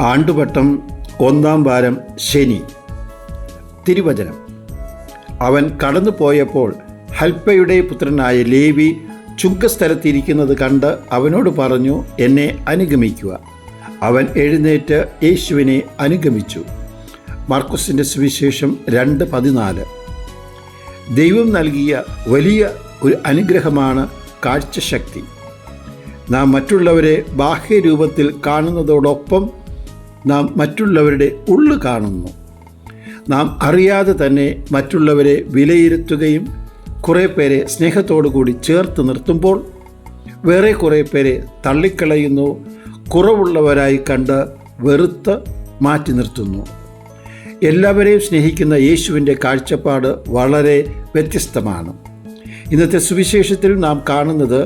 ആണ്ടുവട്ടം 1-ാം വാരം ശനി. തിരുവചനം: അവൻ കടന്നു പോയപ്പോൾ ഹൽപ്പയുടെ പുത്രനായ ലേവി ചുങ്കസ്ഥലത്തിരിക്കുന്നത് കണ്ട് അവനോട് പറഞ്ഞു, എന്നെ അനുഗമിക്കുക. അവൻ എഴുന്നേറ്റ് യേശുവിനെ അനുഗമിച്ചു. മർക്കോസിൻ്റെ സുവിശേഷം 2:14. ദൈവം നൽകിയ വലിയ ഒരു അനുഗ്രഹമാണ് കാഴ്ചശക്തി. നാം മറ്റുള്ളവരെ ബാഹ്യരൂപത്തിൽ കാണുന്നതോടൊപ്പം നാം മറ്റുള്ളവരുടെ ഉള്ളു കാണുന്നു. നാം അറിയാതെ തന്നെ മറ്റുള്ളവരെ വിലയിരുത്തുകയും കുറേ പേരെ സ്നേഹത്തോടു കൂടി ചേർത്ത് നിർത്തുമ്പോൾ വേറെ കുറേ പേരെ തള്ളിക്കളയുന്നു, കുറവുള്ളവരായി കണ്ട് വെറുത്ത് മാറ്റി നിർത്തുന്നു. എല്ലാവരെയും സ്നേഹിക്കുന്ന യേശുവിൻ്റെ കാഴ്ചപ്പാട് വളരെ വ്യത്യസ്തമാണ്. ഇന്നത്തെ സുവിശേഷത്തിൽ നാം കാണുന്നത്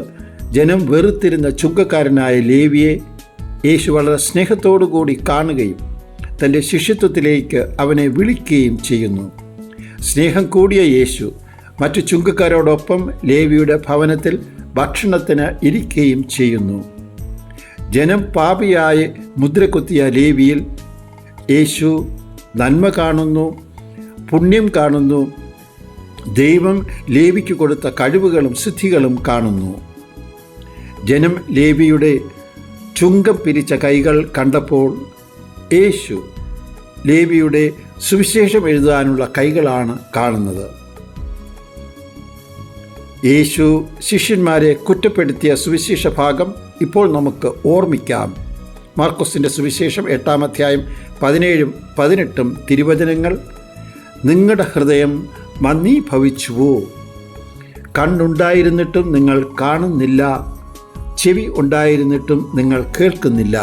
ജനം വെറുത്തിരുന്ന ചുങ്കക്കാരനായ ലേവിയെ യേശു വളരെ സ്നേഹത്തോടു കൂടി കാണുകയും തൻ്റെ ശിഷ്യത്വത്തിലേക്ക് അവനെ വിളിക്കുകയും ചെയ്യുന്നു. സ്നേഹം കൂടിയ യേശു മറ്റു ചുങ്കക്കാരോടൊപ്പം ലേവിയുടെ ഭവനത്തിൽ ഭക്ഷണത്തിന് ഇരിക്കുകയും ചെയ്യുന്നു. ജനം പാപിയായി മുദ്രകുത്തിയ ലേവിയിൽ യേശു നന്മ കാണുന്നു, പുണ്യം കാണുന്നു, ദൈവം ലേവിക്ക് കൊടുത്ത കഴിവുകളും സിദ്ധികളും കാണുന്നു. ജനം ലേവിയുടെ ചുങ്കം പിരിച്ച കൈകൾ കണ്ടപ്പോൾ യേശു ലേവിയുടെ സുവിശേഷം എഴുതാനുള്ള കൈകളാണ് കാണുന്നത്. യേശു ശിഷ്യന്മാരെ കുറ്റപ്പെടുത്തിയ സുവിശേഷ ഭാഗം ഇപ്പോൾ നമുക്ക് ഓർമ്മിക്കാം. മാർക്കോസിൻ്റെ സുവിശേഷം 8-ാം അധ്യായം 17-18 തിരുവചനങ്ങൾ: നിങ്ങളുടെ ഹൃദയം മന്ദീഭവിച്ചുവോ? കണ്ണുണ്ടായിരുന്നിട്ടും നിങ്ങൾ കാണുന്നില്ല, ചെവി ഉണ്ടായിരുന്നിട്ടും നിങ്ങൾ കേൾക്കുന്നില്ല.